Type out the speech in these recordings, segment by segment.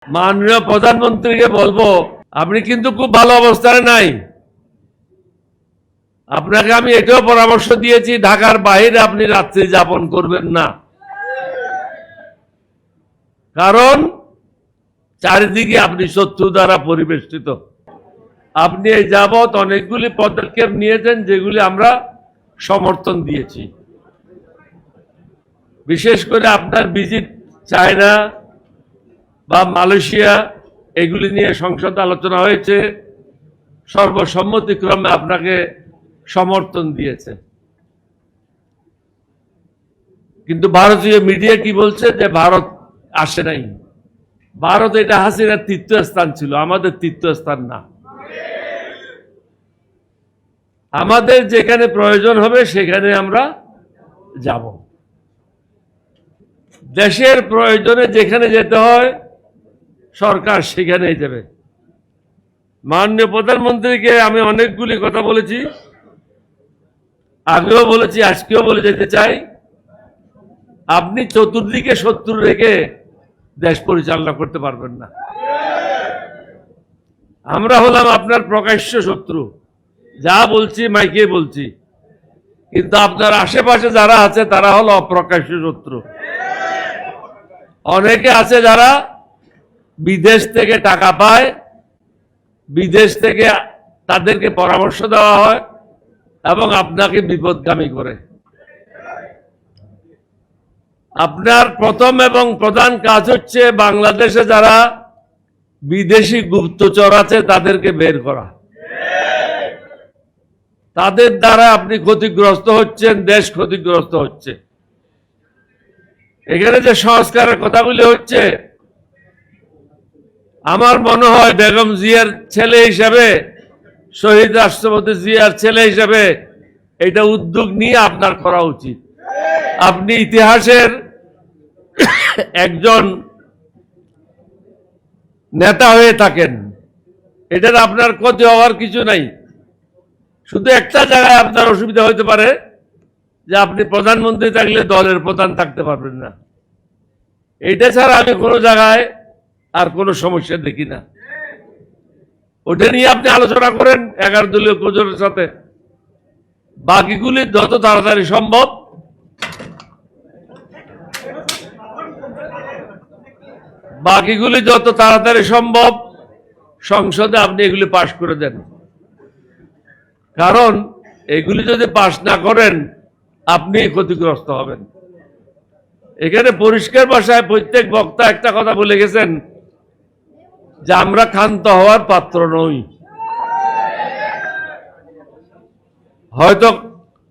মাননীয় প্রধানমন্ত্রীকে বলবো, আপনি কিন্তু খুব ভালো অবস্থায় নাই। আপনাকে আমি এটাও পরামর্শ দিয়েছি, ঢাকার বাইরে আপনি রাত্রি যাপন করবেন না, কারণ চারিদিকে আপনি শত্রু দ্বারা পরিবেষ্টিত। আপনি এই যাবৎ অনেকগুলি পদক্ষেপ নিয়েছেন যেগুলি আমরা সমর্থন দিয়েছি। বিশেষ করে আপনার ভিজিট চায়না বা মালয়েশিয়া, এগুলি নিয়ে সংসদে আলোচনা হয়েছে, সর্বসম্মতিক্রমে আপনাকে সমর্থন দিয়েছে। কিন্তু ভারতীয় মিডিয়া কি বলছে যে ভারত আসে নাই। ভারত এটা হাসিনার তীর্থস্থান ছিল, আমাদের তীর্থস্থান না। আমাদের যেখানে প্রয়োজন হবে সেখানে আমরা যাব। দেশের প্রয়োজনে যেখানে যেতে হয় সরকার সেখানেই যাবে। মাননীয় প্রধানমন্ত্রীকে আমি অনেকগুলি কথা বলেছি, আগেও বলেছি, আজকেও বলে যেতে চাই, আপনি চতুর্দিকে শত্রু রেখে দেশ পরিচালনা করতে পারবেন না। আমরা হলাম আপনার প্রকাশ্য শত্রু, যা বলছি মাইকে বলছি, কিন্তু আপনার আশেপাশে যারা আছে তারা হলো অপ্রকাশ্য শত্রু। অনেকে আছে যারা বিদেশ থেকে টাকা পায়, বিদেশ থেকে তাদেরকে পরামর্শ দেওয়া হয় এবং আপনাকে বিপদগামী করে। আপনার প্রথম এবং প্রধান কাজ হচ্ছে বাংলাদেশে যারা বিদেশি গুপ্তচর আছে তাদেরকে বের করা। তাদের দ্বারা আপনি ক্ষতিগ্রস্ত হচ্ছেন, দেশ ক্ষতিগ্রস্ত হচ্ছে। এখানে যে সংস্কারের কথাগুলি হচ্ছে, আমার মনে হয় বেগম জিয়ার ছেলে হিসাবে, শহীদ রাষ্ট্রপতি জিয়ার ছেলে হিসাবে এটা উদ্যোগ নিয়ে আপনার করা উচিত। আপনি ইতিহাসের একজন নেতা হয়ে থাকেন, এটার আপনার ক্ষতি হওয়ার কিছু নাই। শুধু একটা জায়গায় আপনার অসুবিধা হতে পারে যে আপনি প্রধানমন্ত্রী থাকলে দলের প্রধান থাকতে পারবেন না। এটা ছাড়া আমি কোনো জায়গায় আর কোনো সমস্যা দেখি না। ওটা নিয়ে আপনি আলোচনা করেন 11 দলীয় কোচের সাথে। বাকিগুলি যত তাড়াতাড়ি সম্ভব সংসদে আপনি এগুলি পাশ করে দেন, কারণ এগুলি যদি পাশ না করেন আপনি ক্ষতিগ্রস্ত হবেন। এখানে পরিষ্কার ভাষায় প্রত্যেক বক্তা একটা কথা বলে গেছেন যে আমরা ক্ষান্ত হওয়ার পাত্র নই। হয়তো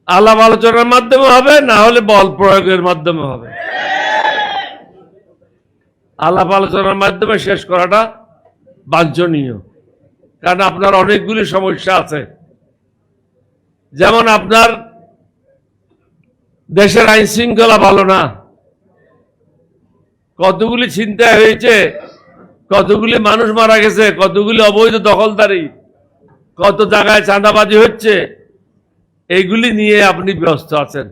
আলাপ আলোচনার মাধ্যমে হবে, না হলে বল প্রয়োগের মাধ্যমে হবে। আলাপ আলোচনার মাধ্যমে শেষ করাটা বাঞ্ছনীয়, কারণ আপনার অনেকগুলি সমস্যা আছে। যেমন আপনার দেশের আইন শৃঙ্খলা ভালো না, কতগুলি ছিনতাই হয়েছে, কতগুলি মানুষ মারা গেছে, কতগুলি অবৈধ দখলদারি, কত জায়গায় চাঁদাবাজি হচ্ছে, এইগুলি নিয়ে আপনি ব্যস্ত আছেন।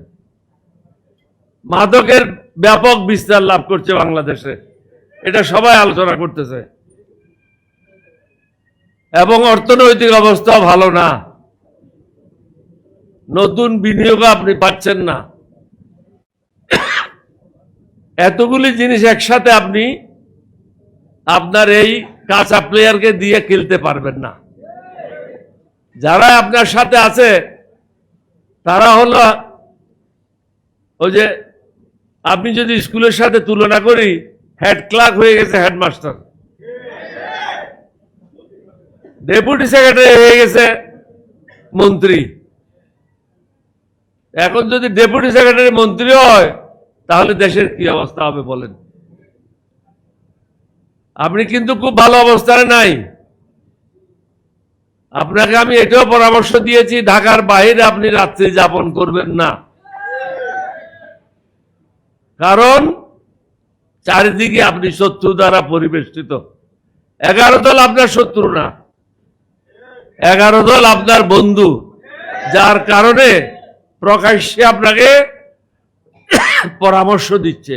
মাদকের ব্যাপক বিস্তার লাভ করছে বাংলাদেশে, এটা সবাই আলোচনা করতেছে, এবং অর্থনৈতিক অবস্থা ভালো না, নতুন বিনিয়োগ আপনি পাচ্ছেন না। এতগুলি জিনিস একসাথে আপনি আপনার এই কাঁচা প্লেয়ারকে দিয়ে খেলতে পারবেন না। যারা আপনার সাথে আছে তারা হলো ওই যে, আপনি যদি স্কুলের সাথে তুলনা করি, হেড ক্লার্ক হয়ে গেছে হেডমাস্টার, ডেপুটি সেক্রেটারি হয়ে গেছে মন্ত্রী। এখন যদি ডেপুটি সেক্রেটারি মন্ত্রী হয় তাহলে দেশের কি অবস্থা হবে বলেন? আপনি কিন্তু খুব ভালো অবস্থায় নাই। আপনাকে আমি এটাও পরামর্শ দিয়েছি, ঢাকার বাইরে আপনি রাত্রি যাপন করবেন না, কারণ চারিদিকে আপনি শত্রু দ্বারা পরিবেষ্টিত। 11 দল আপনার শত্রু না, 11 দল আপনার বন্ধু, যার কারণে প্রকাশ্যে আপনাকে পরামর্শ দিচ্ছে।